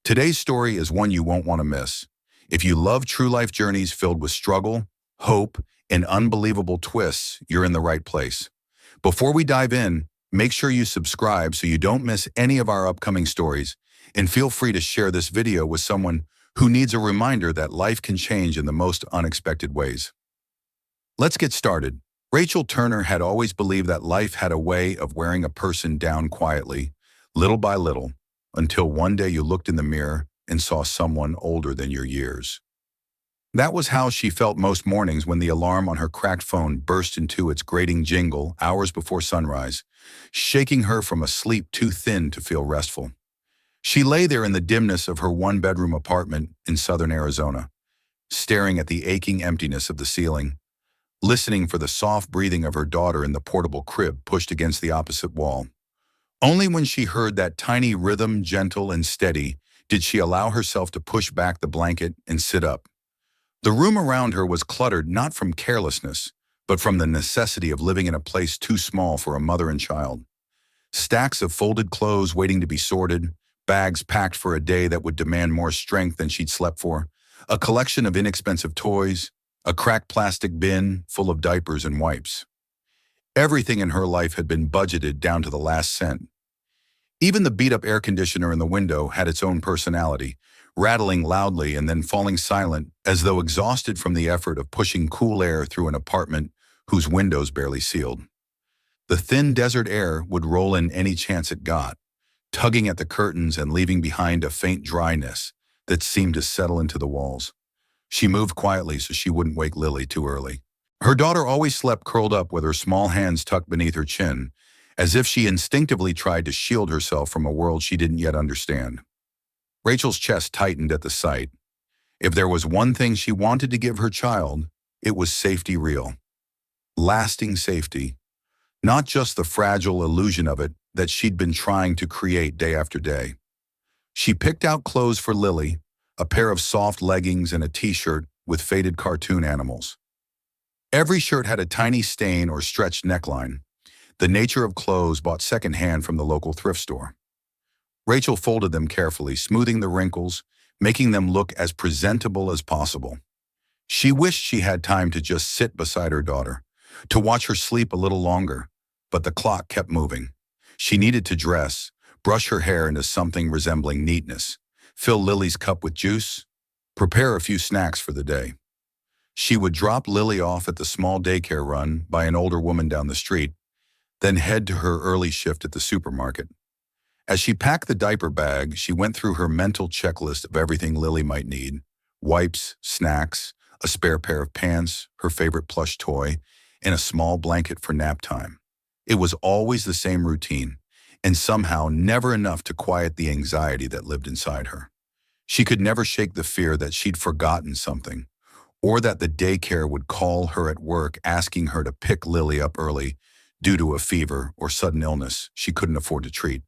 Today's story is one you won't want to miss. If you love true life journeys filled with struggle, hope, and unbelievable twists, you're in the right place. Before we dive in, make sure you subscribe so you don't miss any of our upcoming stories, and feel free to share this video with someone who needs a reminder that life can change in the most unexpected ways. Let's get started. Rachel Turner had always believed that life had a way of wearing a person down quietly, little by little, until one day you looked in the mirror and saw someone older than your years. That was how she felt most mornings when the alarm on her cracked phone burst into its grating jingle hours before sunrise, shaking her from a sleep too thin to feel restful. She lay there in the dimness of her one-bedroom apartment in southern Arizona, staring at the aching emptiness of the ceiling, listening for the soft breathing of her daughter in the portable crib pushed against the opposite wall. Only when she heard that tiny rhythm, gentle and steady, did she allow herself to push back the blanket and sit up. The room around her was cluttered not from carelessness, but from the necessity of living in a place too small for a mother and child. Stacks of folded clothes waiting to be sorted, bags packed for a day that would demand more strength than she'd slept for, a collection of inexpensive toys, a cracked plastic bin full of diapers and wipes. Everything in her life had been budgeted down to the last cent. Even the beat-up air conditioner in the window had its own personality, rattling loudly and then falling silent as though exhausted from the effort of pushing cool air through an apartment whose windows barely sealed. The thin desert air would roll in any chance it got, tugging at the curtains and leaving behind a faint dryness that seemed to settle into the walls. She moved quietly so she wouldn't wake Lily too early. Her daughter always slept curled up with her small hands tucked beneath her chin, as if she instinctively tried to shield herself from a world she didn't yet understand. Rachel's chest tightened at the sight. If there was one thing she wanted to give her child, it was safety real. Lasting safety. Not just the fragile illusion of it that she'd been trying to create day after day. She picked out clothes for Lily, a pair of soft leggings and a t-shirt with faded cartoon animals. Every shirt had a tiny stain or stretched neckline, the nature of clothes bought secondhand from the local thrift store. Rachel folded them carefully, smoothing the wrinkles, making them look as presentable as possible. She wished she had time to just sit beside her daughter, to watch her sleep a little longer, but the clock kept moving. She needed to dress, brush her hair into something resembling neatness, fill Lily's cup with juice, prepare a few snacks for the day. She would drop Lily off at the small daycare run by an older woman down the street, then head to her early shift at the supermarket. As she packed the diaper bag, she went through her mental checklist of everything Lily might need: wipes, snacks, a spare pair of pants, her favorite plush toy, and a small blanket for nap time. It was always the same routine, and somehow never enough to quiet the anxiety that lived inside her. She could never shake the fear that she'd forgotten something, or that the daycare would call her at work asking her to pick Lily up early due to a fever or sudden illness she couldn't afford to treat.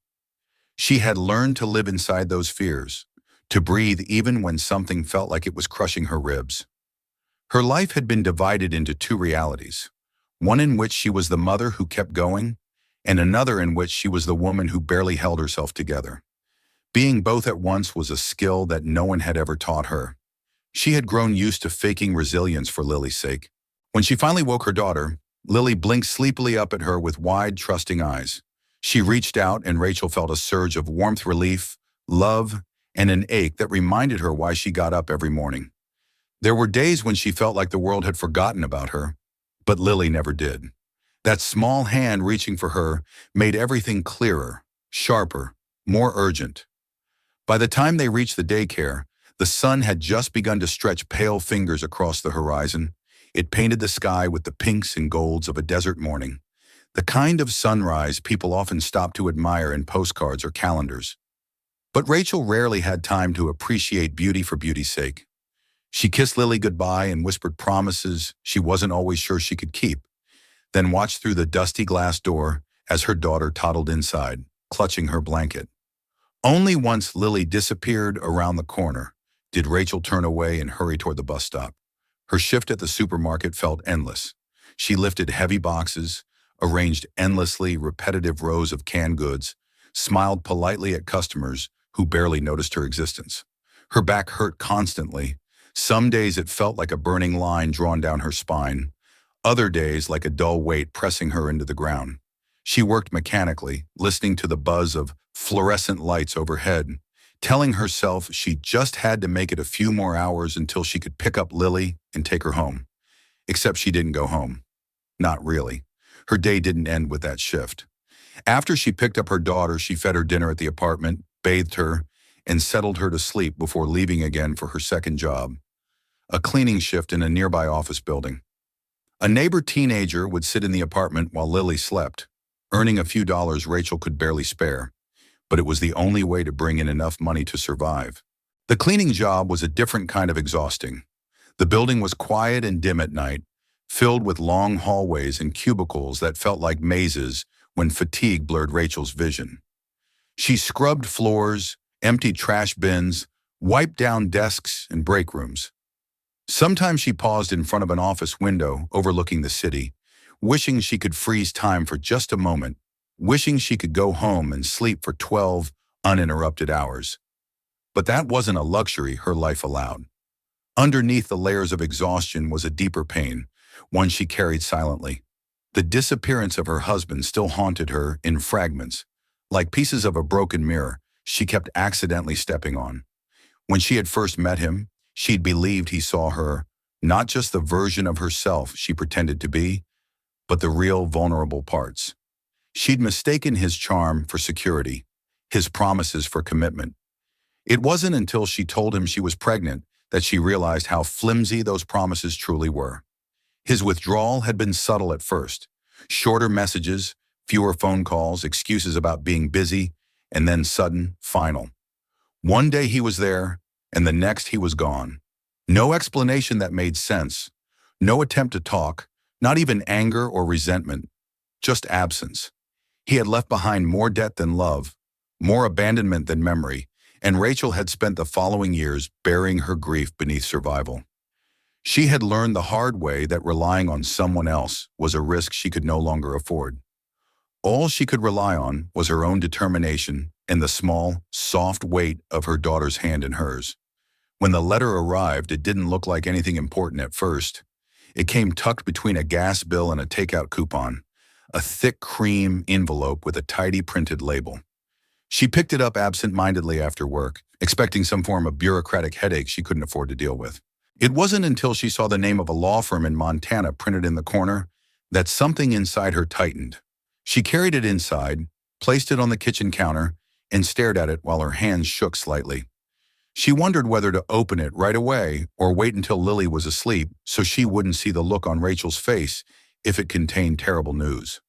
She had learned to live inside those fears, to breathe even when something felt like it was crushing her ribs. Her life had been divided into two realities, one in which she was the mother who kept going, and another in which she was the woman who barely held herself together. Being both at once was a skill that no one had ever taught her. She had grown used to faking resilience for Lily's sake. When she finally woke her daughter, Lily blinked sleepily up at her with wide, trusting eyes. She reached out and Rachel felt a surge of warmth, relief, love, and an ache that reminded her why she got up every morning. There were days when she felt like the world had forgotten about her, but Lily never did. That small hand reaching for her made everything clearer, sharper, more urgent. By the time they reached the daycare, the sun had just begun to stretch pale fingers across the horizon. It painted the sky with the pinks and golds of a desert morning, the kind of sunrise people often stop to admire in postcards or calendars. But Rachel rarely had time to appreciate beauty for beauty's sake. She kissed Lily goodbye and whispered promises she wasn't always sure she could keep, then watched through the dusty glass door as her daughter toddled inside, clutching her blanket. Only once Lily disappeared around the corner did Rachel turn away and hurry toward the bus stop. Her shift at the supermarket felt endless. She lifted heavy boxes, arranged endlessly repetitive rows of canned goods, smiled politely at customers who barely noticed her existence. Her back hurt constantly. Some days it felt like a burning line drawn down her spine, other days like a dull weight pressing her into the ground. She worked mechanically, listening to the buzz of fluorescent lights overhead, telling herself she just had to make it a few more hours until she could pick up Lily and take her home. Except she didn't go home. Not really. Her day didn't end with that shift. After she picked up her daughter, she fed her dinner at the apartment, bathed her, and settled her to sleep before leaving again for her second job, a cleaning shift in a nearby office building. A neighbor teenager would sit in the apartment while Lily slept, earning a few dollars Rachel could barely spare, but it was the only way to bring in enough money to survive. The cleaning job was a different kind of exhausting. The building was quiet and dim at night, filled with long hallways and cubicles that felt like mazes when fatigue blurred Rachel's vision. She scrubbed floors, emptied trash bins, wiped down desks and break rooms. Sometimes she paused in front of an office window overlooking the city, wishing she could freeze time for just a moment, wishing she could go home and sleep for 12 uninterrupted hours. But that wasn't a luxury her life allowed. Underneath the layers of exhaustion was a deeper pain, one she carried silently. The disappearance of her husband still haunted her in fragments, like pieces of a broken mirror she kept accidentally stepping on. When she had first met him, she'd believed he saw her, not just the version of herself she pretended to be, but the real vulnerable parts. She'd mistaken his charm for security, his promises for commitment. It wasn't until she told him she was pregnant that she realized how flimsy those promises truly were. His withdrawal had been subtle at first. Shorter messages, fewer phone calls, excuses about being busy, and then sudden, final. One day he was there, and the next he was gone. No explanation that made sense. No attempt to talk, not even anger or resentment. Just absence. He had left behind more debt than love, more abandonment than memory, and Rachel had spent the following years burying her grief beneath survival. She had learned the hard way that relying on someone else was a risk she could no longer afford. All she could rely on was her own determination and the small, soft weight of her daughter's hand in hers. When the letter arrived, it didn't look like anything important at first. It came tucked between a gas bill and a takeout coupon, a thick cream envelope with a tidy printed label. She picked it up absent-mindedly after work, expecting some form of bureaucratic headache she couldn't afford to deal with. It wasn't until she saw the name of a law firm in Montana printed in the corner that something inside her tightened. She carried it inside, placed it on the kitchen counter, and stared at it while her hands shook slightly. She wondered whether to open it right away or wait until Lily was asleep so she wouldn't see the look on Rachel's face if it contained terrible news.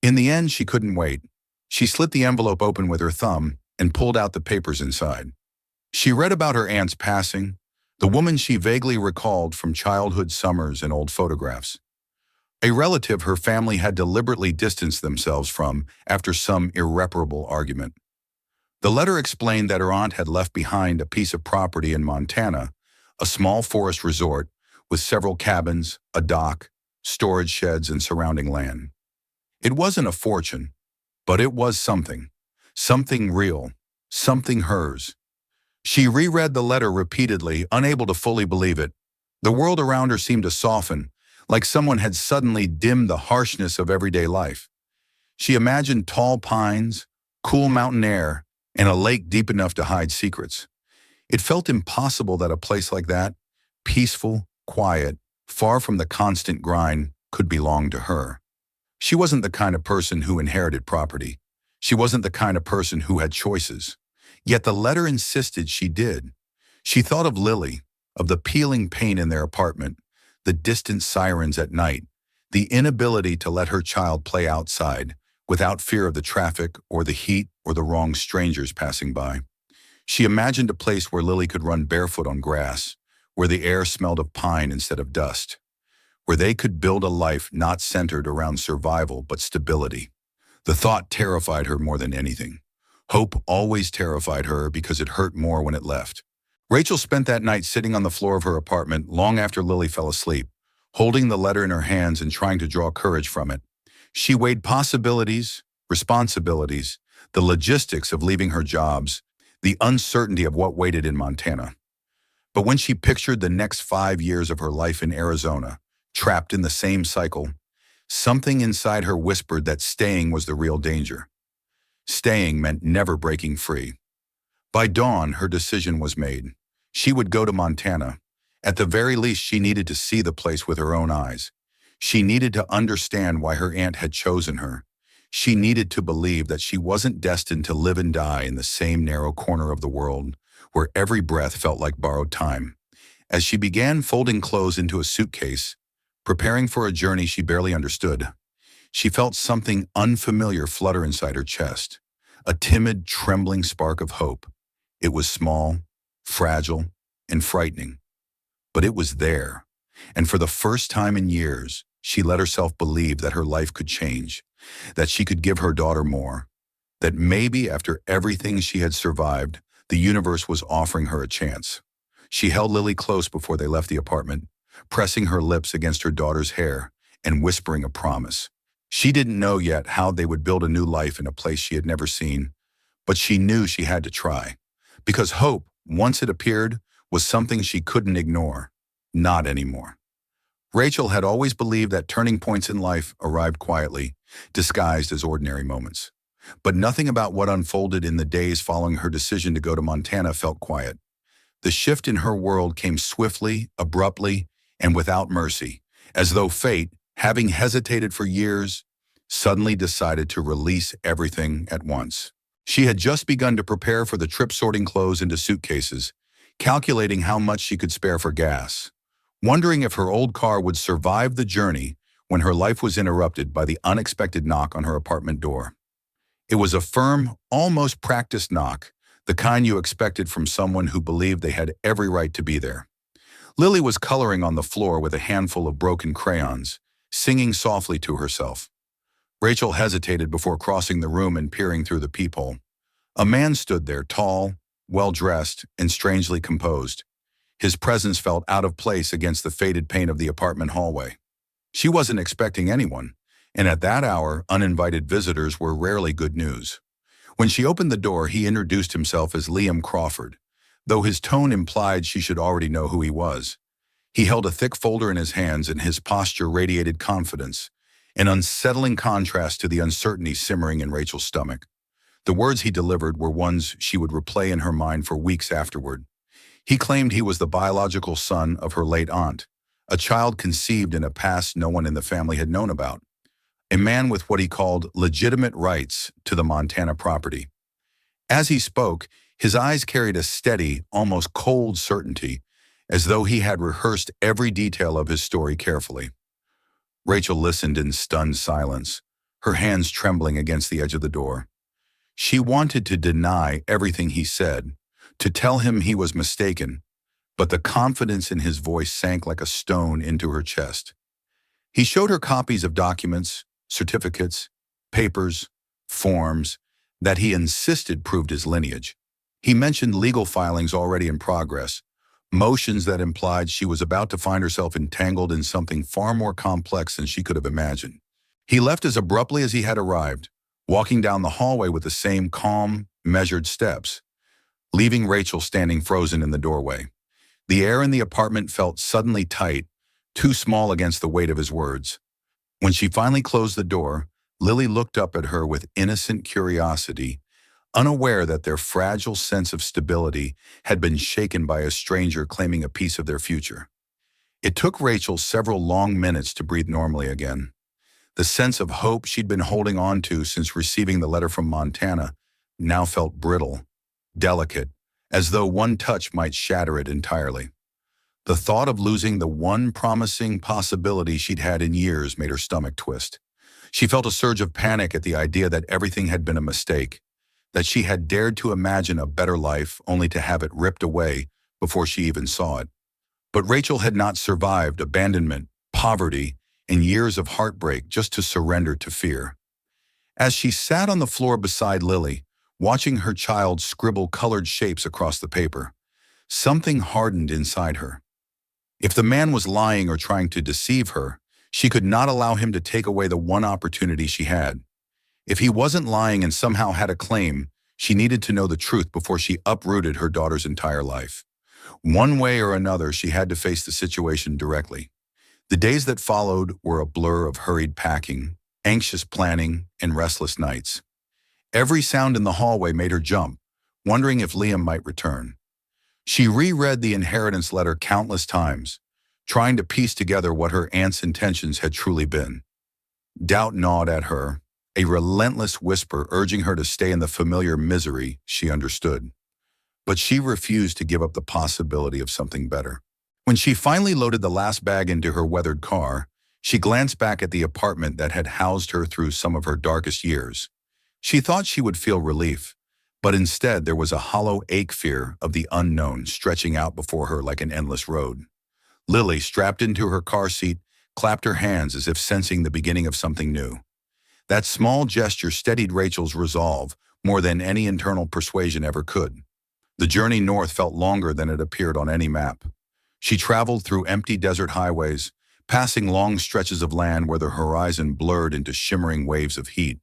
In the end, she couldn't wait. She slit the envelope open with her thumb and pulled out the papers inside. She read about her aunt's passing, the woman she vaguely recalled from childhood summers and old photographs. A relative her family had deliberately distanced themselves from after some irreparable argument. The letter explained that her aunt had left behind a piece of property in Montana, a small forest resort with several cabins, a dock, storage sheds, and surrounding land. It wasn't a fortune, but it was something real, something hers. She reread the letter repeatedly, unable to fully believe it. The world around her seemed to soften, like someone had suddenly dimmed the harshness of everyday life. She imagined tall pines, cool mountain air, and a lake deep enough to hide secrets. It felt impossible that a place like that, peaceful, quiet, far from the constant grind, could belong to her. She wasn't the kind of person who inherited property. She wasn't the kind of person who had choices. Yet the letter insisted she did. She thought of Lily, of the peeling pain in their apartment, the distant sirens at night, the inability to let her child play outside without fear of the traffic or the heat or the wrong strangers passing by. She imagined a place where Lily could run barefoot on grass, where the air smelled of pine instead of dust, where they could build a life not centered around survival but stability. The thought terrified her more than anything. Hope always terrified her because it hurt more when it left. Rachel spent that night sitting on the floor of her apartment long after Lily fell asleep, holding the letter in her hands and trying to draw courage from it. She weighed possibilities, responsibilities, the logistics of leaving her jobs, the uncertainty of what waited in Montana. But when she pictured the next 5 years of her life in Arizona, trapped in the same cycle, something inside her whispered that staying was the real danger. Staying meant never breaking free. By dawn, her decision was made. She would go to Montana. At the very least, she needed to see the place with her own eyes. She needed to understand why her aunt had chosen her. She needed to believe that she wasn't destined to live and die in the same narrow corner of the world, where every breath felt like borrowed time. As she began folding clothes into a suitcase, preparing for a journey she barely understood, she felt something unfamiliar flutter inside her chest, a timid, trembling spark of hope. It was small, fragile, and frightening, but it was there. And for the first time in years, she let herself believe that her life could change, that she could give her daughter more, that maybe after everything she had survived, the universe was offering her a chance. She held Lily close before they left the apartment, pressing her lips against her daughter's hair and whispering a promise. She didn't know yet how they would build a new life in a place she had never seen, but she knew she had to try. Because hope, once it appeared, was something she couldn't ignore. Not anymore. Rachel had always believed that turning points in life arrived quietly, disguised as ordinary moments. But nothing about what unfolded in the days following her decision to go to Montana felt quiet. The shift in her world came swiftly, abruptly, and without mercy, as though fate, having hesitated for years, suddenly decided to release everything at once. She had just begun to prepare for the trip, sorting clothes into suitcases, calculating how much she could spare for gas, wondering if her old car would survive the journey when her life was interrupted by the unexpected knock on her apartment door. It was a firm, almost practiced knock, the kind you expected from someone who believed they had every right to be there. Lily was coloring on the floor with a handful of broken crayons, singing softly to herself. Rachel hesitated before crossing the room and peering through the peephole. A man stood there, tall, well-dressed, and strangely composed. His presence felt out of place against the faded paint of the apartment hallway. She wasn't expecting anyone, and at that hour, uninvited visitors were rarely good news. When she opened the door, he introduced himself as Liam Crawford, though his tone implied she should already know who he was. He held a thick folder in his hands, and his posture radiated confidence, an unsettling contrast to the uncertainty simmering in Rachel's stomach. The words he delivered were ones she would replay in her mind for weeks afterward. He claimed he was the biological son of her late aunt, a child conceived in a past no one in the family had known about, a man with what he called legitimate rights to the Montana property. As he spoke, his eyes carried a steady, almost cold certainty, as though he had rehearsed every detail of his story carefully. Rachel listened in stunned silence, her hands trembling against the edge of the door. She wanted to deny everything he said, to tell him he was mistaken, but the confidence in his voice sank like a stone into her chest. He showed her copies of documents, certificates, papers, forms that he insisted proved his lineage. He mentioned legal filings already in progress, motions that implied she was about to find herself entangled in something far more complex than she could have imagined. He left as abruptly as he had arrived, walking down the hallway with the same calm, measured steps, leaving Rachel standing frozen in the doorway. The air in the apartment felt suddenly tight, too small against the weight of his words. When she finally closed the door, Lily looked up at her with innocent curiosity, unaware that their fragile sense of stability had been shaken by a stranger claiming a piece of their future. It took Rachel several long minutes to breathe normally again. The sense of hope she'd been holding on to since receiving the letter from Montana now felt brittle, delicate, as though one touch might shatter it entirely. The thought of losing the one promising possibility she'd had in years made her stomach twist. She felt a surge of panic at the idea that everything had been a mistake, that she had dared to imagine a better life only to have it ripped away before she even saw it. But Rachel had not survived abandonment, poverty, and years of heartbreak just to surrender to fear. As she sat on the floor beside Lily, watching her child scribble colored shapes across the paper, something hardened inside her. If the man was lying or trying to deceive her, she could not allow him to take away the one opportunity she had. If he wasn't lying and somehow had a claim, she needed to know the truth before she uprooted her daughter's entire life. One way or another, she had to face the situation directly. The days that followed were a blur of hurried packing, anxious planning, and restless nights. Every sound in the hallway made her jump, wondering if Liam might return. She reread the inheritance letter countless times, trying to piece together what her aunt's intentions had truly been. Doubt gnawed at her, a relentless whisper urging her to stay in the familiar misery she understood. But she refused to give up the possibility of something better. When she finally loaded the last bag into her weathered car, she glanced back at the apartment that had housed her through some of her darkest years. She thought she would feel relief, but instead there was a hollow ache fear of the unknown stretching out before her like an endless road. Lily, strapped into her car seat, clapped her hands as if sensing the beginning of something new. That small gesture steadied Rachel's resolve more than any internal persuasion ever could. The journey north felt longer than it appeared on any map. She traveled through empty desert highways, passing long stretches of land where the horizon blurred into shimmering waves of heat.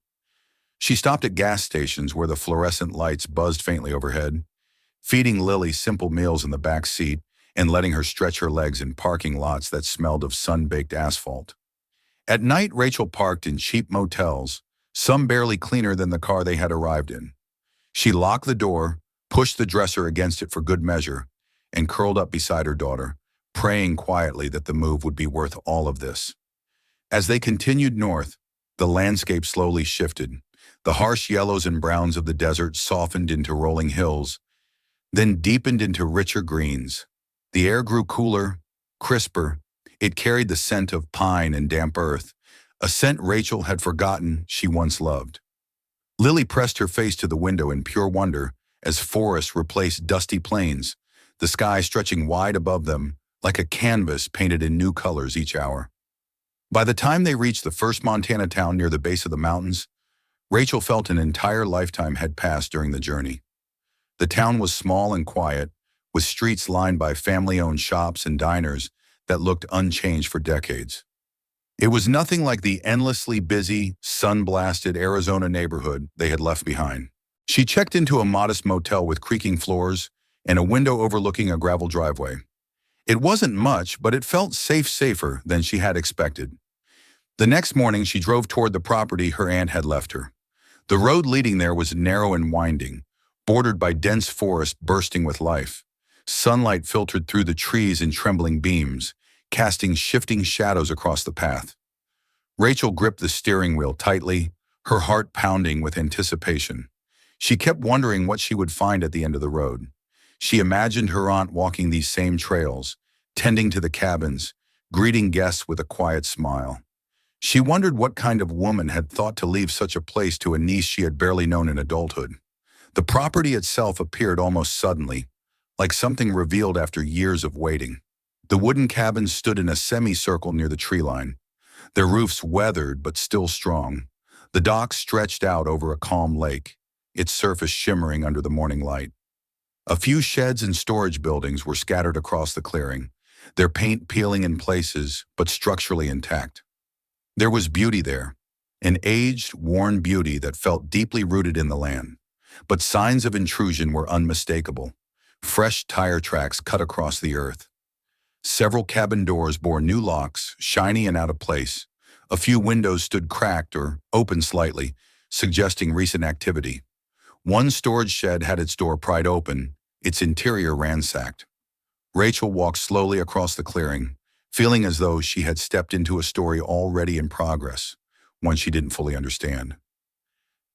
She stopped at gas stations where the fluorescent lights buzzed faintly overhead, feeding Lily simple meals in the back seat and letting her stretch her legs in parking lots that smelled of sun-baked asphalt. At night, Rachel parked in cheap motels, some barely cleaner than the car they had arrived in. She locked the door, pushed the dresser against it for good measure, and curled up beside her daughter, praying quietly that the move would be worth all of this. As they continued north, the landscape slowly shifted. The harsh yellows and browns of the desert softened into rolling hills, then deepened into richer greens. The air grew cooler, crisper. It carried the scent of pine and damp earth, a scent Rachel had forgotten she once loved. Lily pressed her face to the window in pure wonder as forests replaced dusty plains, the sky stretching wide above them like a canvas painted in new colors each hour. By the time they reached the first Montana town near the base of the mountains, Rachel felt an entire lifetime had passed during the journey. The town was small and quiet, with streets lined by family-owned shops and diners that looked unchanged for decades. It was nothing like the endlessly busy, sun-blasted Arizona neighborhood they had left behind. She checked into a modest motel with creaking floors and a window overlooking a gravel driveway. It wasn't much, but it felt safer than she had expected. The next morning, she drove toward the property her aunt had left her. The road leading there was narrow and winding, bordered by dense forest bursting with life. Sunlight filtered through the trees in trembling beams, casting shifting shadows across the path. Rachel gripped the steering wheel tightly, her heart pounding with anticipation. She kept wondering what she would find at the end of the road. She imagined her aunt walking these same trails, tending to the cabins, greeting guests with a quiet smile. She wondered what kind of woman had thought to leave such a place to a niece she had barely known in adulthood. The property itself appeared almost suddenly, like something revealed after years of waiting. The wooden cabins stood in a semicircle near the tree line, their roofs weathered but still strong. The dock stretched out over a calm lake, its surface shimmering under the morning light. A few sheds and storage buildings were scattered across the clearing, their paint peeling in places but structurally intact. There was beauty there, an aged, worn beauty that felt deeply rooted in the land. But signs of intrusion were unmistakable. Fresh tire tracks cut across the earth. Several cabin doors bore new locks, shiny and out of place. A few windows stood cracked or open slightly, suggesting recent activity. One storage shed had its door pried open, its interior ransacked. Rachel walked slowly across the clearing, feeling as though she had stepped into a story already in progress, one she didn't fully understand.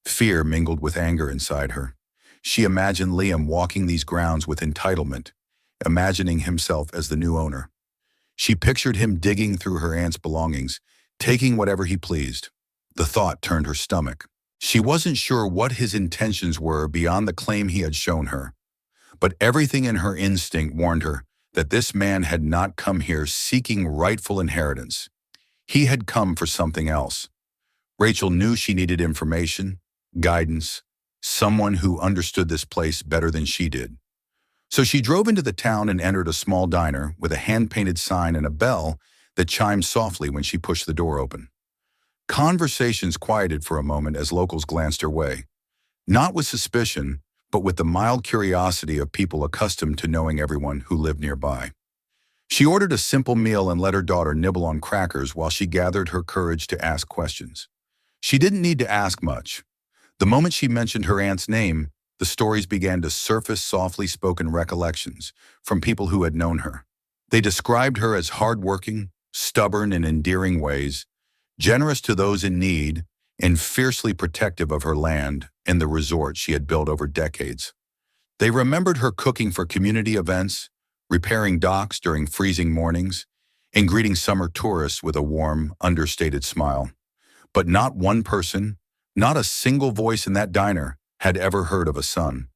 Fear mingled with anger inside her. She imagined Liam walking these grounds with entitlement, imagining himself as the new owner. She pictured him digging through her aunt's belongings, taking whatever he pleased. The thought turned her stomach. She wasn't sure what his intentions were beyond the claim he had shown her, but everything in her instinct warned her that this man had not come here seeking rightful inheritance. He had come for something else. Rachel knew she needed information, guidance, someone who understood this place better than she did. So she drove into the town and entered a small diner with a hand-painted sign and a bell that chimed softly when she pushed the door open. Conversations quieted for a moment as locals glanced her way, not with suspicion, but with the mild curiosity of people accustomed to knowing everyone who lived nearby. She ordered a simple meal and let her daughter nibble on crackers while she gathered her courage to ask questions. She didn't need to ask much. The moment she mentioned her aunt's name, the stories began to surface softly spoken recollections from people who had known her. They described her as hardworking, stubborn in endearing ways, generous to those in need, and fiercely protective of her land and the resort she had built over decades. They remembered her cooking for community events, repairing docks during freezing mornings, and greeting summer tourists with a warm, understated smile. But not one person, not a single voice in that diner had ever heard of a son.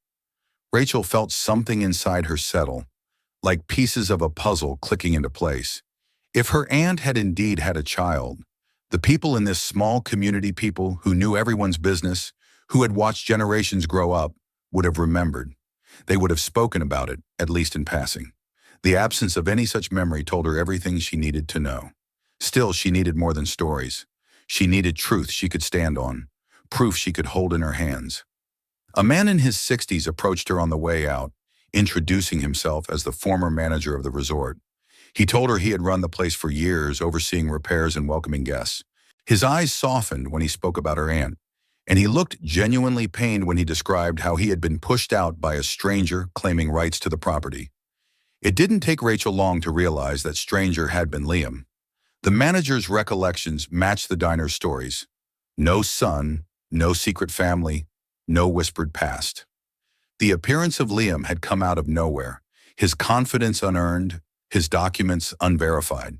Rachel felt something inside her settle, like pieces of a puzzle clicking into place. If her aunt had indeed had a child, the people in this small community, people who knew everyone's business, who had watched generations grow up, would have remembered. They would have spoken about it, at least in passing. The absence of any such memory told her everything she needed to know. Still, she needed more than stories. She needed truth she could stand on, proof she could hold in her hands. A man in his 60s approached her on the way out, introducing himself as the former manager of the resort. He told her he had run the place for years, overseeing repairs and welcoming guests. His eyes softened when he spoke about her aunt, and he looked genuinely pained when he described how he had been pushed out by a stranger claiming rights to the property. It didn't take Rachel long to realize that stranger had been Liam. The manager's recollections matched the diner's stories. No son, no secret family, no whispered past. The appearance of Liam had come out of nowhere, his confidence unearned, his documents unverified.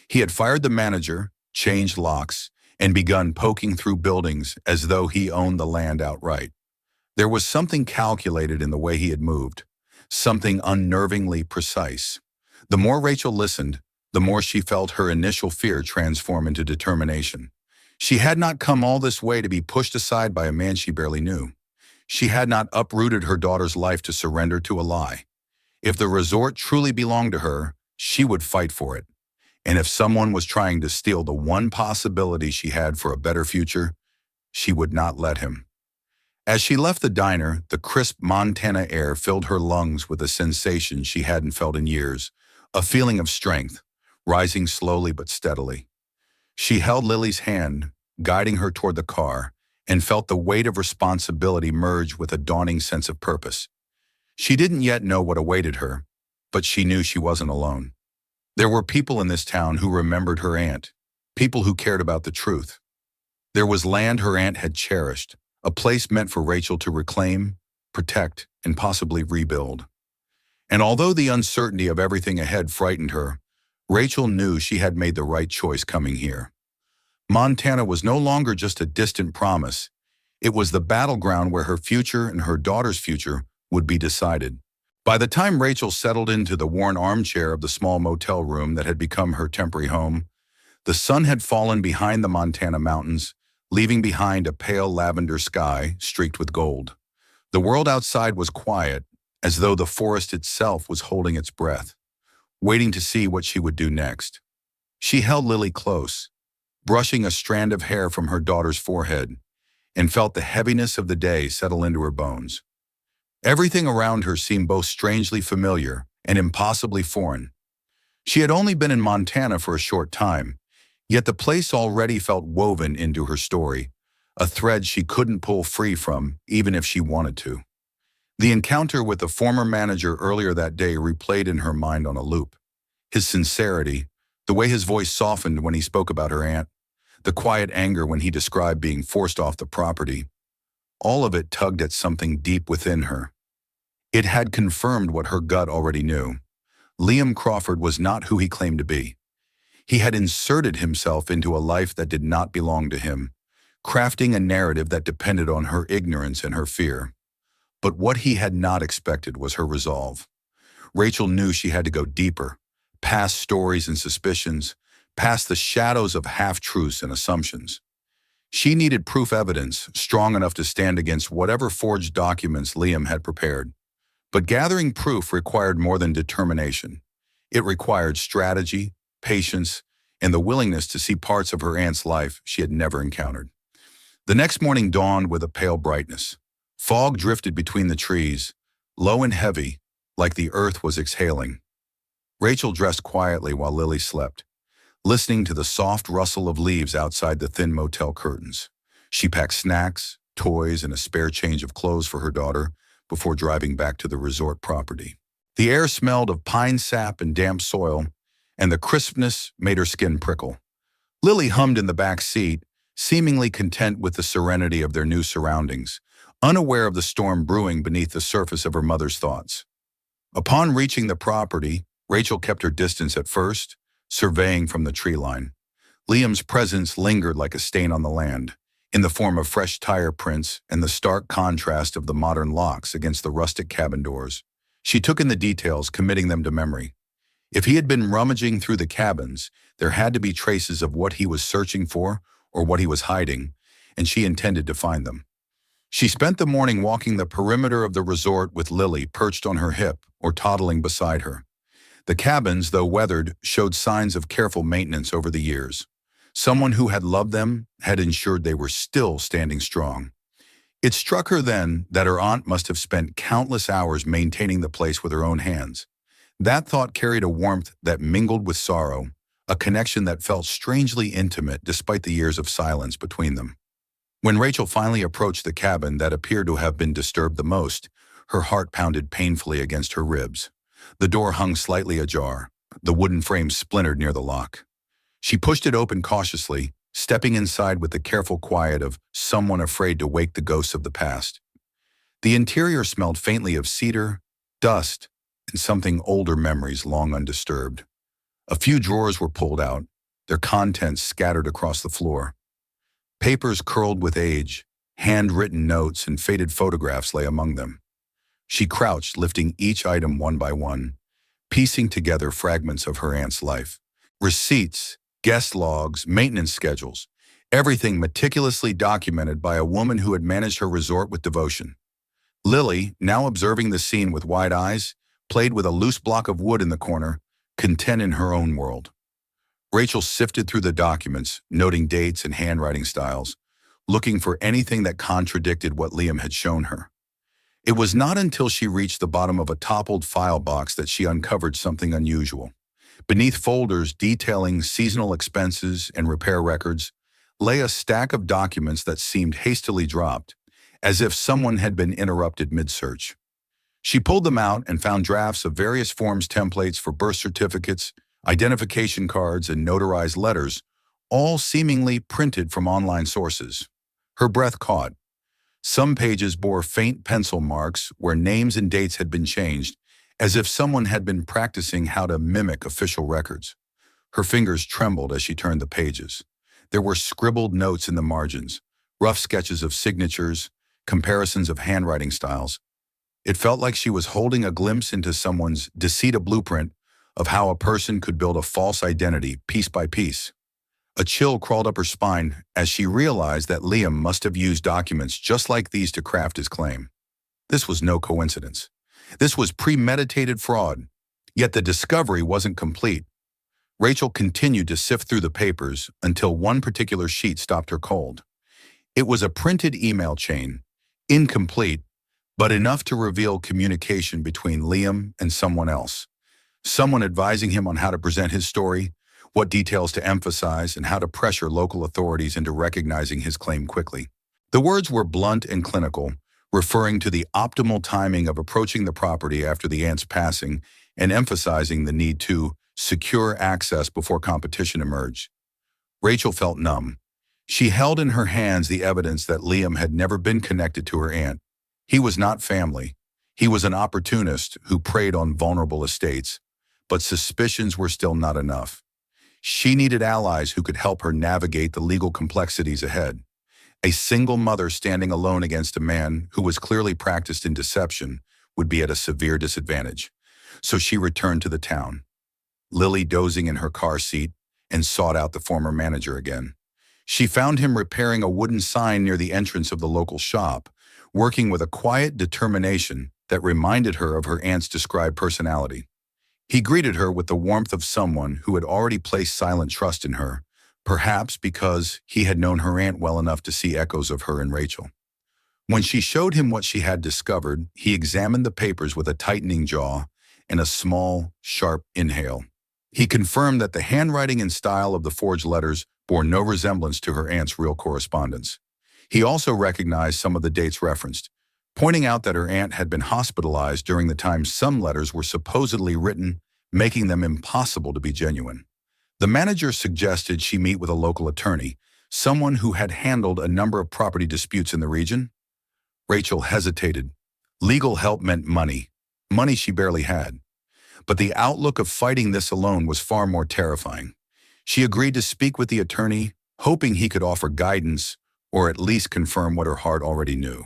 He had fired the manager, changed locks, and begun poking through buildings as though he owned the land outright. There was something calculated in the way he had moved, something unnervingly precise. The more Rachel listened, the more she felt her initial fear transform into determination. She had not come all this way to be pushed aside by a man she barely knew. She had not uprooted her daughter's life to surrender to a lie. If the resort truly belonged to her, she would fight for it. And if someone was trying to steal the one possibility she had for a better future, she would not let him. As she left the diner, the crisp Montana air filled her lungs with a sensation she hadn't felt in years, a feeling of strength, rising slowly but steadily. She held Lily's hand, guiding her toward the car, and felt the weight of responsibility merge with a dawning sense of purpose. She didn't yet know what awaited her, but she knew she wasn't alone. There were people in this town who remembered her aunt, people who cared about the truth. There was land her aunt had cherished, a place meant for Rachel to reclaim, protect, and possibly rebuild. And although the uncertainty of everything ahead frightened her, Rachel knew she had made the right choice coming here. Montana was no longer just a distant promise. It was the battleground where her future and her daughter's future would be decided. By the time Rachel settled into the worn armchair of the small motel room that had become her temporary home, the sun had fallen behind the Montana mountains, leaving behind a pale lavender sky streaked with gold. The world outside was quiet, as though the forest itself was holding its breath, waiting to see what she would do next. She held Lily close, brushing a strand of hair from her daughter's forehead, and felt the heaviness of the day settle into her bones. Everything around her seemed both strangely familiar and impossibly foreign. She had only been in Montana for a short time, yet the place already felt woven into her story, a thread she couldn't pull free from, even if she wanted to. The encounter with the former manager earlier that day replayed in her mind on a loop. His sincerity, the way his voice softened when he spoke about her aunt, the quiet anger when he described being forced off the property, all of it tugged at something deep within her. It had confirmed what her gut already knew. Liam Crawford was not who he claimed to be. He had inserted himself into a life that did not belong to him, crafting a narrative that depended on her ignorance and her fear. But what he had not expected was her resolve. Rachel knew she had to go deeper, past stories and suspicions, past the shadows of half-truths and assumptions. She needed proof evidence strong enough to stand against whatever forged documents Liam had prepared. But gathering proof required more than determination. It required strategy, patience, and the willingness to see parts of her aunt's life she had never encountered. The next morning dawned with a pale brightness. Fog drifted between the trees, low and heavy, like the earth was exhaling. Rachel dressed quietly while Lily slept, listening to the soft rustle of leaves outside the thin motel curtains. She packed snacks, toys, and a spare change of clothes for her daughter before driving back to the resort property. The air smelled of pine sap and damp soil, and the crispness made her skin prickle. Lily hummed in the back seat, seemingly content with the serenity of their new surroundings, unaware of the storm brewing beneath the surface of her mother's thoughts. Upon reaching the property, Rachel kept her distance at first, surveying from the tree line. Liam's presence lingered like a stain on the land, in the form of fresh tire prints and the stark contrast of the modern locks against the rustic cabin doors. She took in the details, committing them to memory. If he had been rummaging through the cabins, there had to be traces of what he was searching for or what he was hiding, and she intended to find them. She spent the morning walking the perimeter of the resort with Lily perched on her hip or toddling beside her. The cabins, though weathered, showed signs of careful maintenance over the years. Someone who had loved them had ensured they were still standing strong. It struck her then that her aunt must have spent countless hours maintaining the place with her own hands. That thought carried a warmth that mingled with sorrow, a connection that felt strangely intimate despite the years of silence between them. When Rachel finally approached the cabin that appeared to have been disturbed the most, her heart pounded painfully against her ribs. The door hung slightly ajar, the wooden frame splintered near the lock. She pushed it open cautiously, stepping inside with the careful quiet of someone afraid to wake the ghosts of the past. The interior smelled faintly of cedar, dust, and something older memories long undisturbed. A few drawers were pulled out, their contents scattered across the floor. Papers curled with age, handwritten notes, and faded photographs lay among them. She crouched, lifting each item one by one, piecing together fragments of her aunt's life. Receipts, guest logs, maintenance schedules, everything meticulously documented by a woman who had managed her resort with devotion. Lily, now observing the scene with wide eyes, played with a loose block of wood in the corner, content in her own world. Rachel sifted through the documents, noting dates and handwriting styles, looking for anything that contradicted what Liam had shown her. It was not until she reached the bottom of a toppled file box that she uncovered something unusual. Beneath folders detailing seasonal expenses and repair records lay a stack of documents that seemed hastily dropped, as if someone had been interrupted mid-search. She pulled them out and found drafts of various forms templates for birth certificates, identification cards, and notarized letters, all seemingly printed from online sources. Her breath caught. Some pages bore faint pencil marks where names and dates had been changed, as if someone had been practicing how to mimic official records. Her fingers trembled as she turned the pages. There were scribbled notes in the margins, rough sketches of signatures, comparisons of handwriting styles. It felt like she was holding a glimpse into someone's deceit blueprint of how a person could build a false identity piece by piece. A chill crawled up her spine as she realized that Liam must have used documents just like these to craft his claim. This was no coincidence. This was premeditated fraud. Yet the discovery wasn't complete. Rachel continued to sift through the papers until one particular sheet stopped her cold. It was a printed email chain, incomplete, but enough to reveal communication between Liam and someone else. Someone advising him on how to present his story, what details to emphasize, and how to pressure local authorities into recognizing his claim quickly. The words were blunt and clinical, referring to the optimal timing of approaching the property after the aunt's passing and emphasizing the need to secure access before competition emerged. Rachel felt numb. She held in her hands the evidence that Liam had never been connected to her aunt. He was not family. He was an opportunist who preyed on vulnerable estates, but suspicions were still not enough. She needed allies who could help her navigate the legal complexities ahead. A single mother standing alone against a man who was clearly practiced in deception would be at a severe disadvantage. So she returned to the town, Lily dozing in her car seat, and sought out the former manager again. She found him repairing a wooden sign near the entrance of the local shop, working with a quiet determination that reminded her of her aunt's described personality. He greeted her with the warmth of someone who had already placed silent trust in her, perhaps because he had known her aunt well enough to see echoes of her in Rachel. When she showed him what she had discovered, he examined the papers with a tightening jaw and a small, sharp inhale. He confirmed that the handwriting and style of the forged letters bore no resemblance to her aunt's real correspondence. He also recognized some of the dates referenced, pointing out that her aunt had been hospitalized during the time some letters were supposedly written, making them impossible to be genuine. The manager suggested she meet with a local attorney, someone who had handled a number of property disputes in the region. Rachel hesitated. Legal help meant money she barely had. But the outlook of fighting this alone was far more terrifying. She agreed to speak with the attorney, hoping he could offer guidance or at least confirm what her heart already knew,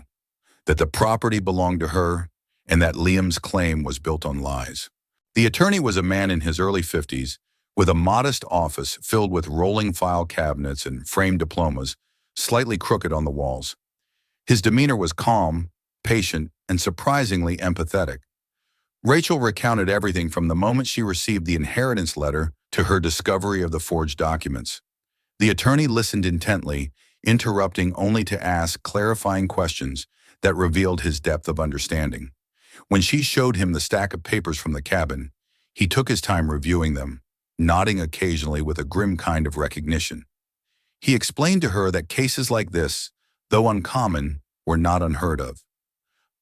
that the property belonged to her and that Liam's claim was built on lies. The attorney was a man in his early 50s with a modest office filled with rolling file cabinets and framed diplomas, slightly crooked on the walls. His demeanor was calm, patient, and surprisingly empathetic. Rachel recounted everything from the moment she received the inheritance letter to her discovery of the forged documents. The attorney listened intently, interrupting only to ask clarifying questions that revealed his depth of understanding. When she showed him the stack of papers from the cabin, he took his time reviewing them, nodding occasionally with a grim kind of recognition. He explained to her that cases like this, though uncommon, were not unheard of.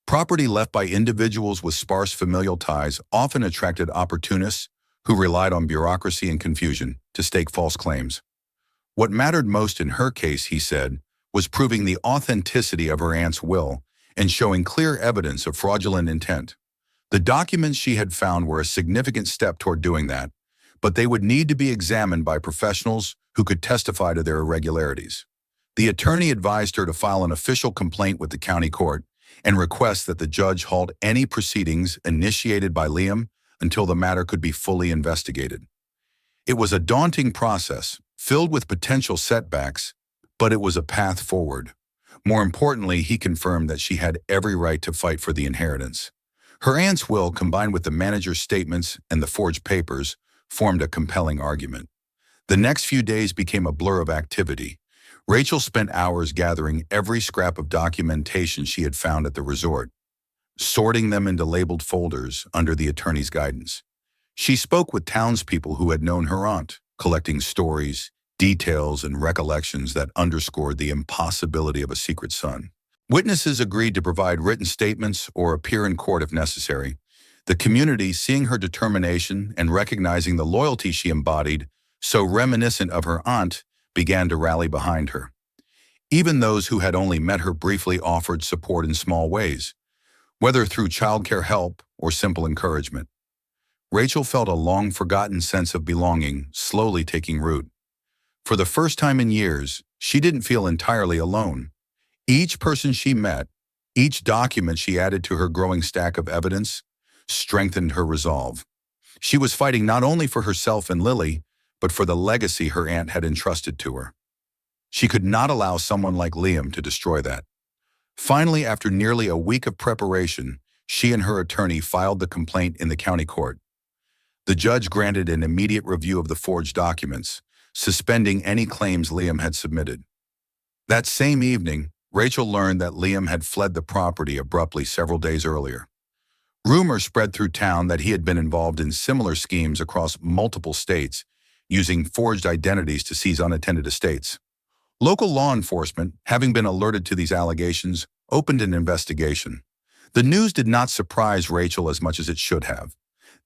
Property left by individuals with sparse familial ties often attracted opportunists who relied on bureaucracy and confusion to stake false claims. What mattered most in her case, he said, was proving the authenticity of her aunt's will and showing clear evidence of fraudulent intent. The documents she had found were a significant step toward doing that, but they would need to be examined by professionals who could testify to their irregularities. The attorney advised her to file an official complaint with the county court and request that the judge halt any proceedings initiated by Liam until the matter could be fully investigated. It was a daunting process, filled with potential setbacks, but it was a path forward. More importantly, he confirmed that she had every right to fight for the inheritance. Her aunt's will, combined with the manager's statements and the forged papers, formed a compelling argument. The next few days became a blur of activity. Rachel spent hours gathering every scrap of documentation she had found at the resort, sorting them into labeled folders under the attorney's guidance. She spoke with townspeople who had known her aunt, collecting stories, details, and recollections that underscored the impossibility of a secret son. Witnesses agreed to provide written statements or appear in court if necessary. The community, seeing her determination and recognizing the loyalty she embodied, so reminiscent of her aunt, began to rally behind her. Even those who had only met her briefly offered support in small ways, whether through childcare help or simple encouragement. Rachel felt a long-forgotten sense of belonging slowly taking root. For the first time in years, she didn't feel entirely alone. Each person she met, each document she added to her growing stack of evidence, strengthened her resolve. She was fighting not only for herself and Lily, but for the legacy her aunt had entrusted to her. She could not allow someone like Liam to destroy that. Finally, after nearly a week of preparation, she and her attorney filed the complaint in the county court. The judge granted an immediate review of the forged documents, suspending any claims Liam had submitted. That same evening, Rachel learned that Liam had fled the property abruptly several days earlier. Rumors spread through town that he had been involved in similar schemes across multiple states, using forged identities to seize unattended estates. Local law enforcement, having been alerted to these allegations, opened an investigation. The news did not surprise Rachel as much as it should have.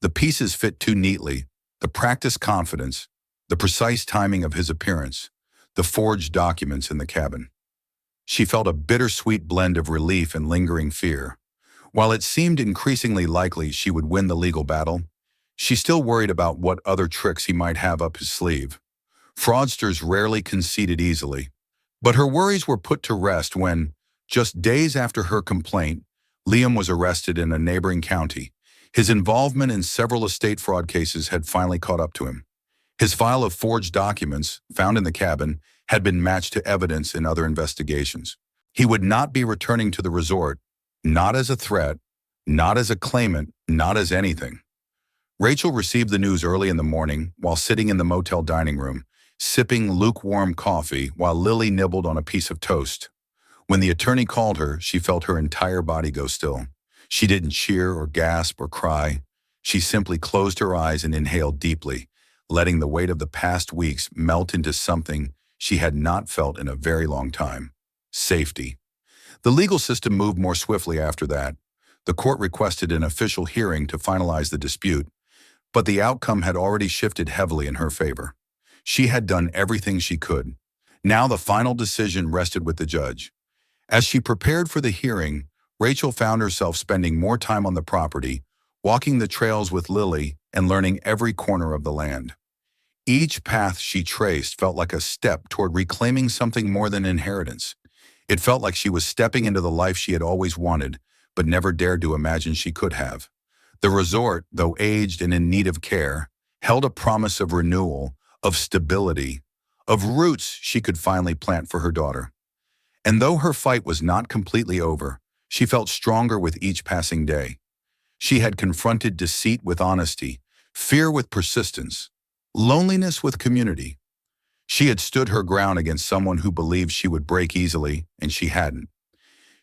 The pieces fit too neatly: the practiced confidence, the precise timing of his appearance, the forged documents in the cabin. She felt a bittersweet blend of relief and lingering fear. While it seemed increasingly likely she would win the legal battle, she still worried about what other tricks he might have up his sleeve. Fraudsters rarely conceded easily, but her worries were put to rest when, just days after her complaint, Liam was arrested in a neighboring county. His involvement in several estate fraud cases had finally caught up to him. His file of forged documents, found in the cabin, had been matched to evidence in other investigations. He would not be returning to the resort, not as a threat, not as a claimant, not as anything. Rachel received the news early in the morning while sitting in the motel dining room, sipping lukewarm coffee while Lily nibbled on a piece of toast. When the attorney called her, she felt her entire body go still. She didn't cheer or gasp or cry. She simply closed her eyes and inhaled deeply, letting the weight of the past weeks melt into something she had not felt in a very long time: safety. The legal system moved more swiftly after that. The court requested an official hearing to finalize the dispute, but the outcome had already shifted heavily in her favor. She had done everything she could. Now the final decision rested with the judge. As she prepared for the hearing, Rachel found herself spending more time on the property, walking the trails with Lily and learning every corner of the land. Each path she traced felt like a step toward reclaiming something more than inheritance. It felt like she was stepping into the life she had always wanted, but never dared to imagine she could have. The resort, though aged and in need of care, held a promise of renewal, of stability, of roots she could finally plant for her daughter. And though her fight was not completely over, she felt stronger with each passing day. She had confronted deceit with honesty, fear with persistence, loneliness with community. She had stood her ground against someone who believed she would break easily, and she hadn't.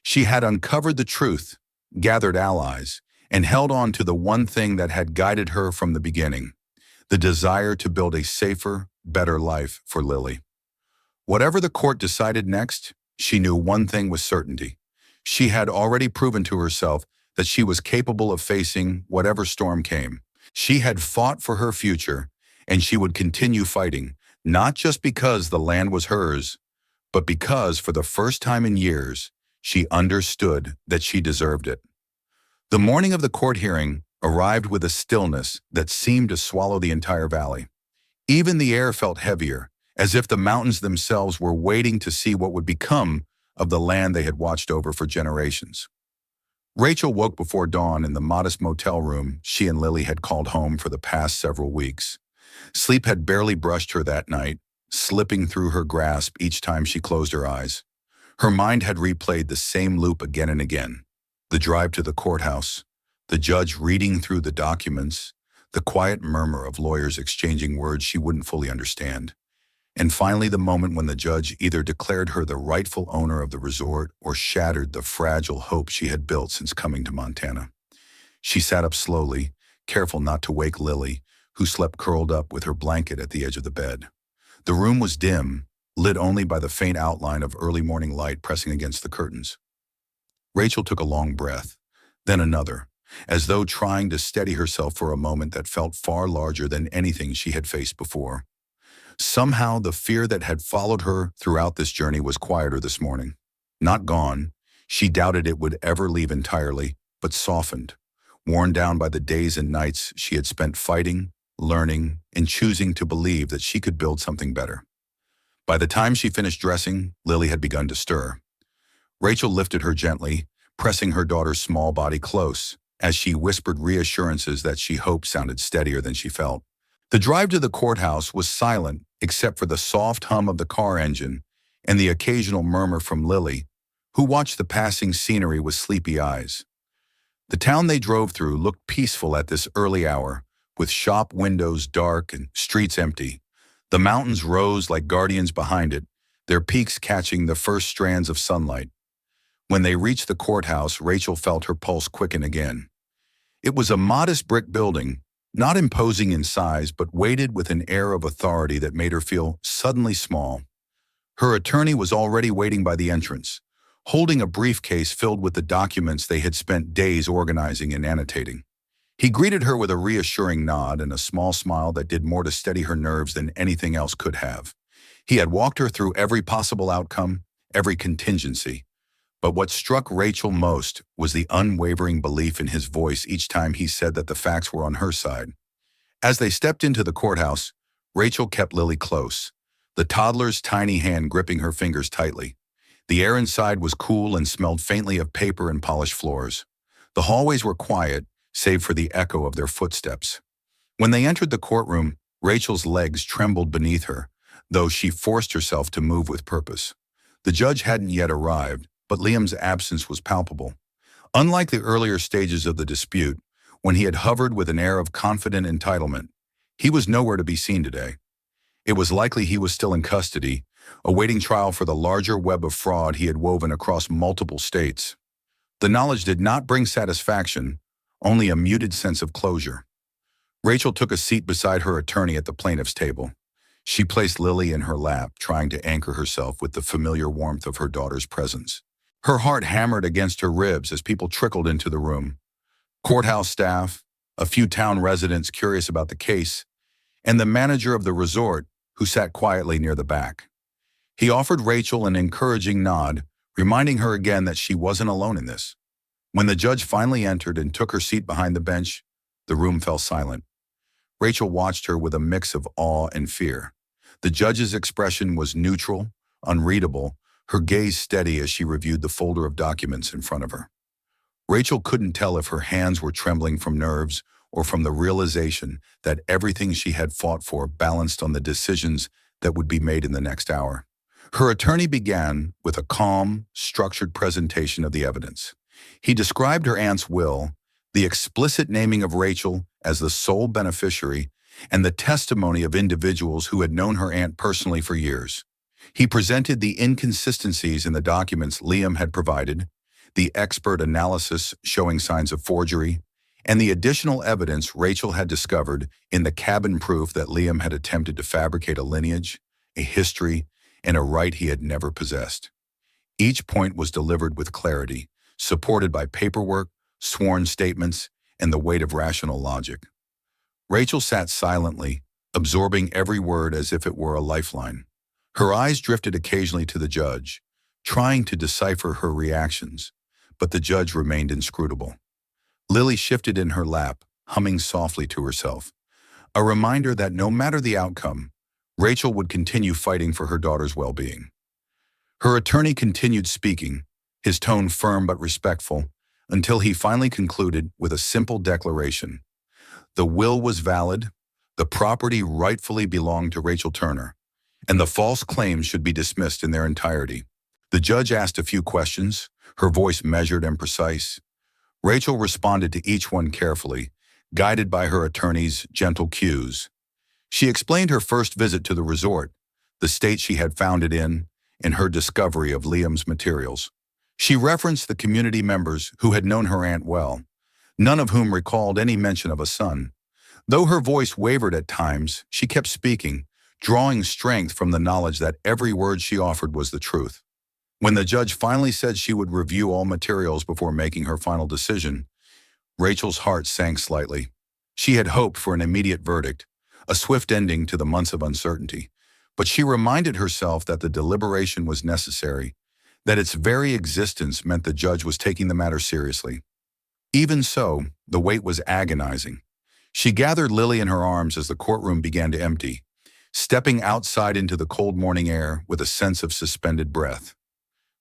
She had uncovered the truth, gathered allies, and held on to the one thing that had guided her from the beginning: the desire to build a safer, better life for Lily. Whatever the court decided next, she knew one thing with certainty. She had already proven to herself that she was capable of facing whatever storm came. She had fought for her future, and she would continue fighting, not just because the land was hers, but because for the first time in years, she understood that she deserved it. The morning of the court hearing arrived with a stillness that seemed to swallow the entire valley. Even the air felt heavier, as if the mountains themselves were waiting to see what would become of the land they had watched over for generations. Rachel woke before dawn in the modest motel room she and Lily had called home for the past several weeks. Sleep had barely brushed her that night, slipping through her grasp each time she closed her eyes. Her mind had replayed the same loop again and again: the drive to the courthouse, the judge reading through the documents, the quiet murmur of lawyers exchanging words she wouldn't fully understand, and finally the moment when the judge either declared her the rightful owner of the resort or shattered the fragile hope she had built since coming to Montana. She sat up slowly, careful not to wake Lily, who slept curled up with her blanket at the edge of the bed. The room was dim, lit only by the faint outline of early morning light pressing against the curtains. Rachel took a long breath, then another, as though trying to steady herself for a moment that felt far larger than anything she had faced before. Somehow, the fear that had followed her throughout this journey was quieter this morning. Not gone. She doubted it would ever leave entirely, but softened, worn down by the days and nights she had spent fighting, learning, and choosing to believe that she could build something better. By the time she finished dressing, Lily had begun to stir. Rachel lifted her gently, pressing her daughter's small body close, as she whispered reassurances that she hoped sounded steadier than she felt. The drive to the courthouse was silent except for the soft hum of the car engine and the occasional murmur from Lily, who watched the passing scenery with sleepy eyes. The town they drove through looked peaceful at this early hour, with shop windows dark and streets empty. The mountains rose like guardians behind it, their peaks catching the first strands of sunlight. When they reached the courthouse, Rachel felt her pulse quicken again. It was a modest brick building, not imposing in size, but weighted with an air of authority that made her feel suddenly small. Her attorney was already waiting by the entrance, holding a briefcase filled with the documents they had spent days organizing and annotating. He greeted her with a reassuring nod and a small smile that did more to steady her nerves than anything else could have. He had walked her through every possible outcome, every contingency. But what struck Rachel most was the unwavering belief in his voice each time he said that the facts were on her side. As they stepped into the courthouse, Rachel kept Lily close, the toddler's tiny hand gripping her fingers tightly. The air inside was cool and smelled faintly of paper and polished floors. The hallways were quiet, save for the echo of their footsteps. When they entered the courtroom, Rachel's legs trembled beneath her, though she forced herself to move with purpose. The judge hadn't yet arrived, but Liam's absence was palpable. Unlike the earlier stages of the dispute, when he had hovered with an air of confident entitlement. He was nowhere to be seen today. It was likely he was still in custody, awaiting trial for the larger web of fraud he had woven across multiple states. The knowledge did not bring satisfaction, only a muted sense of closure. Rachel took a seat beside her attorney at the plaintiff's table. She placed Lily in her lap, trying to anchor herself with the familiar warmth of her daughter's presence. Her heart hammered against her ribs as people trickled into the room. Courthouse staff, a few town residents curious about the case, and the manager of the resort, who sat quietly near the back. He offered Rachel an encouraging nod, reminding her again that she wasn't alone in this. When the judge finally entered and took her seat behind the bench, the room fell silent. Rachel watched her with a mix of awe and fear. The judge's expression was neutral, unreadable, her gaze steady as she reviewed the folder of documents in front of her. Rachel couldn't tell if her hands were trembling from nerves or from the realization that everything she had fought for balanced on the decisions that would be made in the next hour. Her attorney began with a calm, structured presentation of the evidence. He described her aunt's will, the explicit naming of Rachel as the sole beneficiary, and the testimony of individuals who had known her aunt personally for years. He presented the inconsistencies in the documents Liam had provided, the expert analysis showing signs of forgery, and the additional evidence Rachel had discovered in the cabin proof that Liam had attempted to fabricate a lineage, a history, and a right he had never possessed. Each point was delivered with clarity, supported by paperwork, sworn statements, and the weight of rational logic. Rachel sat silently, absorbing every word as if it were a lifeline. Her eyes drifted occasionally to the judge, trying to decipher her reactions, but the judge remained inscrutable. Lily shifted in her lap, humming softly to herself, a reminder that no matter the outcome, Rachel would continue fighting for her daughter's well-being. Her attorney continued speaking, his tone firm but respectful, until he finally concluded with a simple declaration. The will was valid, the property rightfully belonged to Rachel Turner, and the false claims should be dismissed in their entirety. The judge asked a few questions, her voice measured and precise. Rachel responded to each one carefully, guided by her attorney's gentle cues. She explained her first visit to the resort, the state she had found it in, and her discovery of Liam's materials. She referenced the community members who had known her aunt well, none of whom recalled any mention of a son. Though her voice wavered at times, she kept speaking, drawing strength from the knowledge that every word she offered was the truth. When the judge finally said she would review all materials before making her final decision, Rachel's heart sank slightly. She had hoped for an immediate verdict, a swift ending to the months of uncertainty, but she reminded herself that the deliberation was necessary, that its very existence meant the judge was taking the matter seriously. Even so, the wait was agonizing. She gathered Lily in her arms as the courtroom began to empty, stepping outside into the cold morning air with a sense of suspended breath.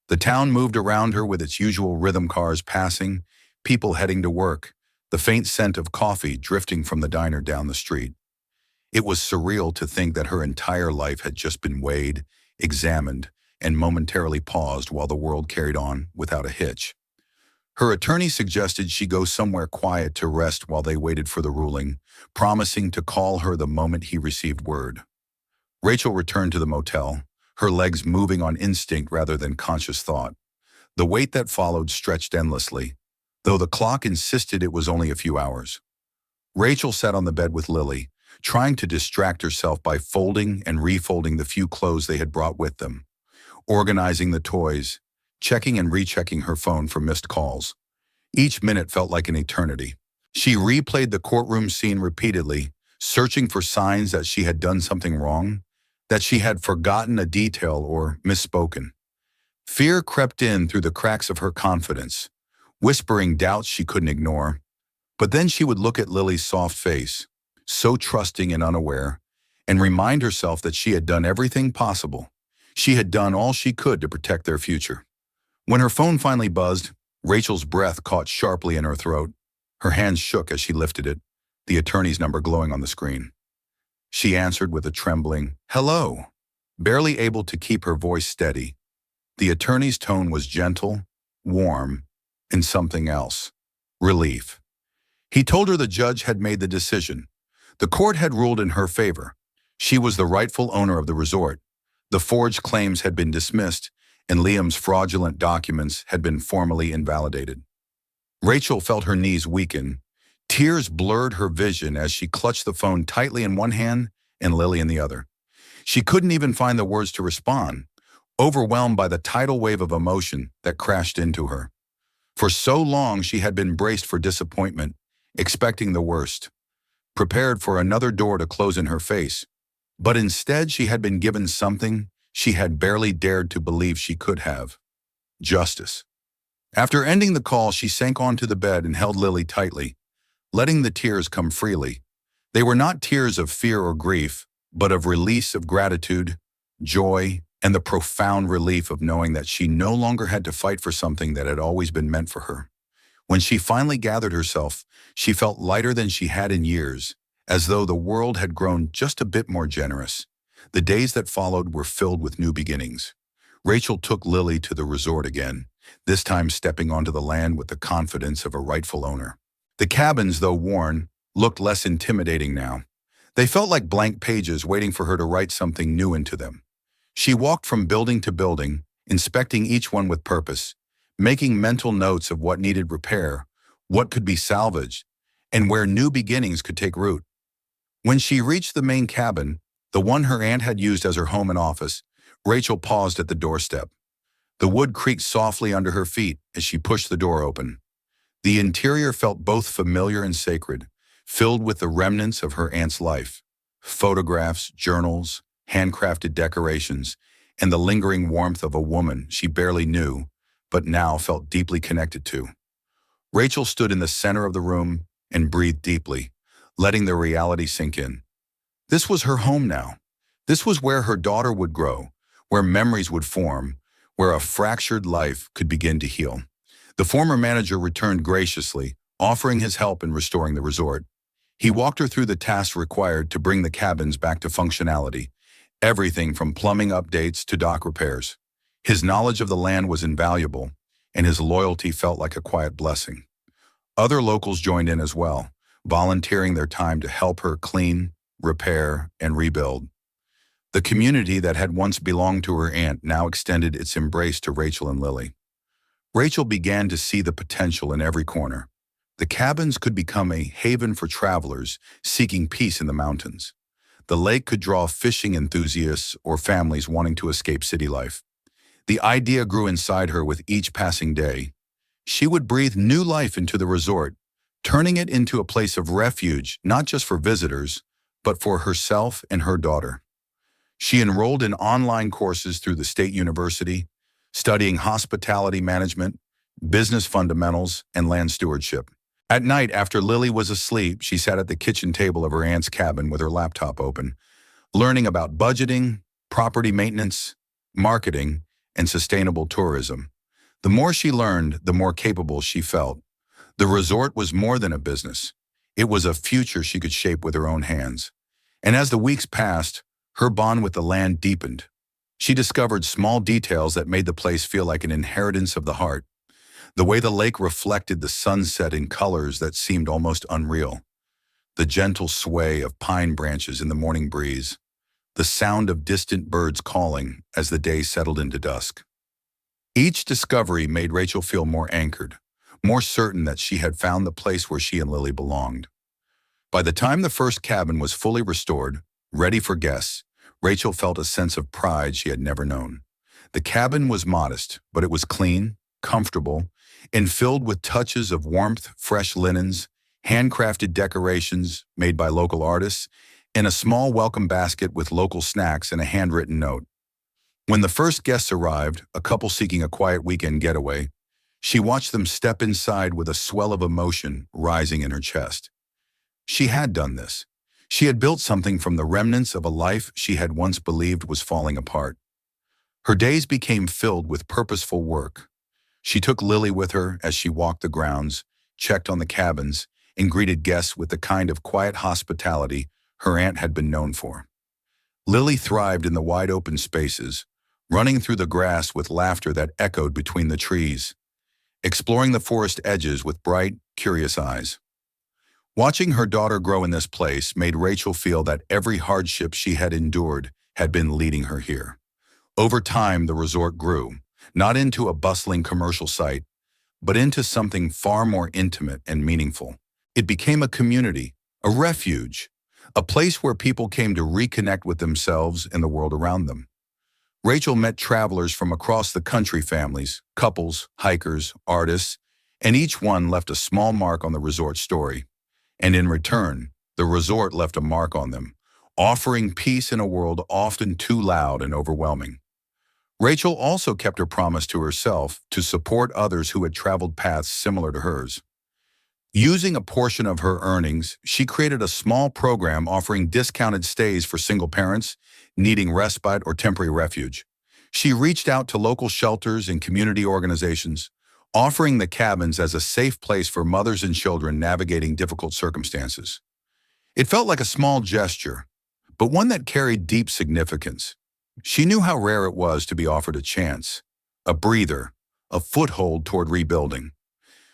The town moved around her with its usual rhythm cars passing, people heading to work, the faint scent of coffee drifting from the diner down the street. It was surreal to think that her entire life had just been weighed, examined, and momentarily paused while the world carried on without a hitch. Her attorney suggested she go somewhere quiet to rest while they waited for the ruling, promising to call her the moment he received word. Rachel returned to the motel, her legs moving on instinct rather than conscious thought. The wait that followed stretched endlessly, though the clock insisted it was only a few hours. Rachel sat on the bed with Lily, trying to distract herself by folding and refolding the few clothes they had brought with them, organizing the toys, checking and rechecking her phone for missed calls. Each minute felt like an eternity. She replayed the courtroom scene repeatedly, searching for signs that she had done something wrong, that she had forgotten a detail or misspoken. Fear crept in through the cracks of her confidence, whispering doubts she couldn't ignore. But then she would look at Lily's soft face, so trusting and unaware, and remind herself that she had done everything possible. She had done all she could to protect their future. When her phone finally buzzed, Rachel's breath caught sharply in her throat. Her hands shook as she lifted it, the attorney's number glowing on the screen. She answered with a trembling, "Hello," barely able to keep her voice steady. The attorney's tone was gentle, warm, and something else, relief. He told her the judge had made the decision. The court had ruled in her favor. She was the rightful owner of the resort. The forged claims had been dismissed, and Liam's fraudulent documents had been formally invalidated. Rachel felt her knees weaken. Tears blurred her vision as she clutched the phone tightly in one hand and Lily in the other. She couldn't even find the words to respond, overwhelmed by the tidal wave of emotion that crashed into her. For so long she had been braced for disappointment, expecting the worst, prepared for another door to close in her face. But instead she had been given something she had barely dared to believe she could have: justice. After ending the call, she sank onto the bed and held Lily tightly, letting the tears come freely. They were not tears of fear or grief, but of release, of gratitude, joy, and the profound relief of knowing that she no longer had to fight for something that had always been meant for her. When she finally gathered herself, she felt lighter than she had in years, as though the world had grown just a bit more generous. The days that followed were filled with new beginnings. Rachel took Lily to the resort again, this time stepping onto the land with the confidence of a rightful owner. The cabins, though worn, looked less intimidating now. They felt like blank pages waiting for her to write something new into them. She walked from building to building, inspecting each one with purpose, making mental notes of what needed repair, what could be salvaged, and where new beginnings could take root. When she reached the main cabin, the one her aunt had used as her home and office, Rachel paused at the doorstep. The wood creaked softly under her feet as she pushed the door open. The interior felt both familiar and sacred, filled with the remnants of her aunt's life: photographs, journals, handcrafted decorations, and the lingering warmth of a woman she barely knew, but now felt deeply connected to. Rachel stood in the center of the room and breathed deeply, letting the reality sink in. This was her home now. This was where her daughter would grow, where memories would form, where a fractured life could begin to heal. The former manager returned graciously, offering his help in restoring the resort. He walked her through the tasks required to bring the cabins back to functionality, everything from plumbing updates to dock repairs. His knowledge of the land was invaluable, and his loyalty felt like a quiet blessing. Other locals joined in as well, volunteering their time to help her clean, repair, and rebuild. The community that had once belonged to her aunt now extended its embrace to Rachel and Lily. Rachel began to see the potential in every corner. The cabins could become a haven for travelers seeking peace in the mountains. The lake could draw fishing enthusiasts or families wanting to escape city life. The idea grew inside her with each passing day. She would breathe new life into the resort, turning it into a place of refuge not just for visitors, but for herself and her daughter. She enrolled in online courses through the state university, studying hospitality management, business fundamentals, and land stewardship. At night, after Lily was asleep, she sat at the kitchen table of her aunt's cabin with her laptop open, learning about budgeting, property maintenance, marketing, and sustainable tourism. The more she learned, the more capable she felt. The resort was more than a business. It was a future she could shape with her own hands. And as the weeks passed, her bond with the land deepened. She discovered small details that made the place feel like an inheritance of the heart. The way the lake reflected the sunset in colors that seemed almost unreal. The gentle sway of pine branches in the morning breeze. The sound of distant birds calling as the day settled into dusk. Each discovery made Rachel feel more anchored, more certain that she had found the place where she and Lily belonged. By the time the first cabin was fully restored, ready for guests, Rachel felt a sense of pride she had never known. The cabin was modest, but it was clean, comfortable, and filled with touches of warmth, fresh linens, handcrafted decorations made by local artists, and a small welcome basket with local snacks and a handwritten note. When the first guests arrived, a couple seeking a quiet weekend getaway, she watched them step inside with a swell of emotion rising in her chest. She had done this. She had built something from the remnants of a life she had once believed was falling apart. Her days became filled with purposeful work. She took Lily with her as she walked the grounds, checked on the cabins, and greeted guests with the kind of quiet hospitality her aunt had been known for. Lily thrived in the wide open spaces, running through the grass with laughter that echoed between the trees, exploring the forest edges with bright, curious eyes. Watching her daughter grow in this place made Rachel feel that every hardship she had endured had been leading her here. Over time, the resort grew, not into a bustling commercial site, but into something far more intimate and meaningful. It became a community, a refuge, a place where people came to reconnect with themselves and the world around them. Rachel met travelers from across the country, families, couples, hikers, artists, and each one left a small mark on the resort story. And in return, the resort left a mark on them, offering peace in a world often too loud and overwhelming. Rachel also kept her promise to herself to support others who had traveled paths similar to hers. Using a portion of her earnings, she created a small program offering discounted stays for single parents needing respite or temporary refuge. She reached out to local shelters and community organizations, offering the cabins as a safe place for mothers and children navigating difficult circumstances. It felt like a small gesture, but one that carried deep significance. She knew how rare it was to be offered a chance, a breather, a foothold toward rebuilding.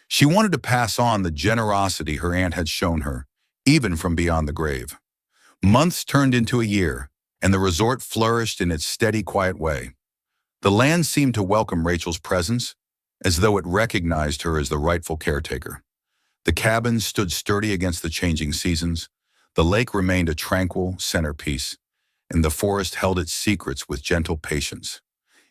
She wanted to pass on the generosity her aunt had shown her, even from beyond the grave. Months turned into a year, and the resort flourished in its steady, quiet way. The land seemed to welcome Rachel's presence, as though it recognized her as the rightful caretaker. The cabins stood sturdy against the changing seasons, the lake remained a tranquil centerpiece, and the forest held its secrets with gentle patience.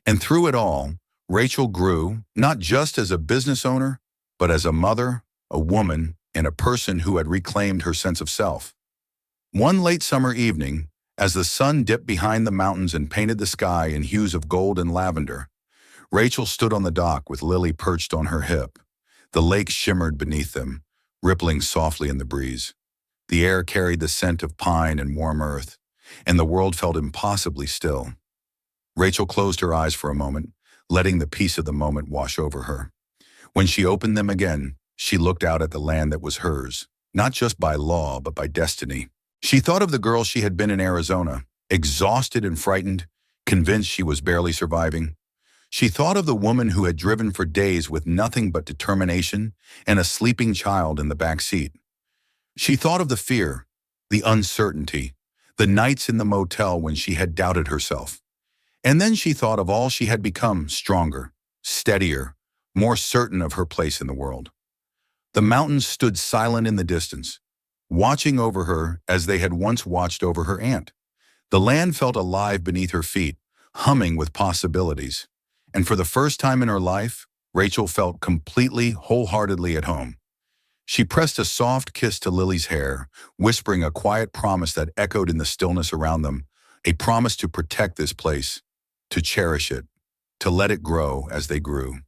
And through it all, Rachel grew, not just as a business owner, but as a mother, a woman, and a person who had reclaimed her sense of self. One late summer evening, as the sun dipped behind the mountains and painted the sky in hues of gold and lavender, Rachel stood on the dock with Lily perched on her hip. The lake shimmered beneath them, rippling softly in the breeze. The air carried the scent of pine and warm earth, and the world felt impossibly still. Rachel closed her eyes for a moment, letting the peace of the moment wash over her. When she opened them again, she looked out at the land that was hers, not just by law, but by destiny. She thought of the girl she had been in Arizona, exhausted and frightened, convinced she was barely surviving. She thought of the woman who had driven for days with nothing but determination and a sleeping child in the back seat. She thought of the fear, the uncertainty, the nights in the motel when she had doubted herself. And then she thought of all she had become, stronger, steadier, more certain of her place in the world. The mountains stood silent in the distance, watching over her as they had once watched over her aunt. The land felt alive beneath her feet, humming with possibilities. And for the first time in her life, Rachel felt completely, wholeheartedly at home. She pressed a soft kiss to Lily's hair, whispering a quiet promise that echoed in the stillness around them, a promise to protect this place, to cherish it, to let it grow as they grew.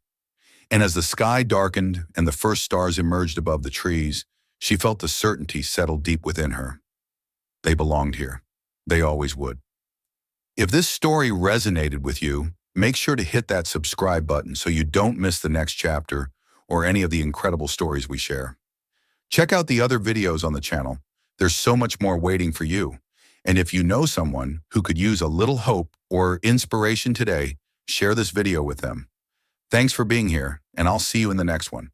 And as the sky darkened and the first stars emerged above the trees, she felt the certainty settle deep within her. They belonged here. They always would. If this story resonated with you, make sure to hit that subscribe button so you don't miss the next chapter or any of the incredible stories we share. Check out the other videos on the channel. There's so much more waiting for you. And if you know someone who could use a little hope or inspiration today, share this video with them. Thanks for being here, and I'll see you in the next one.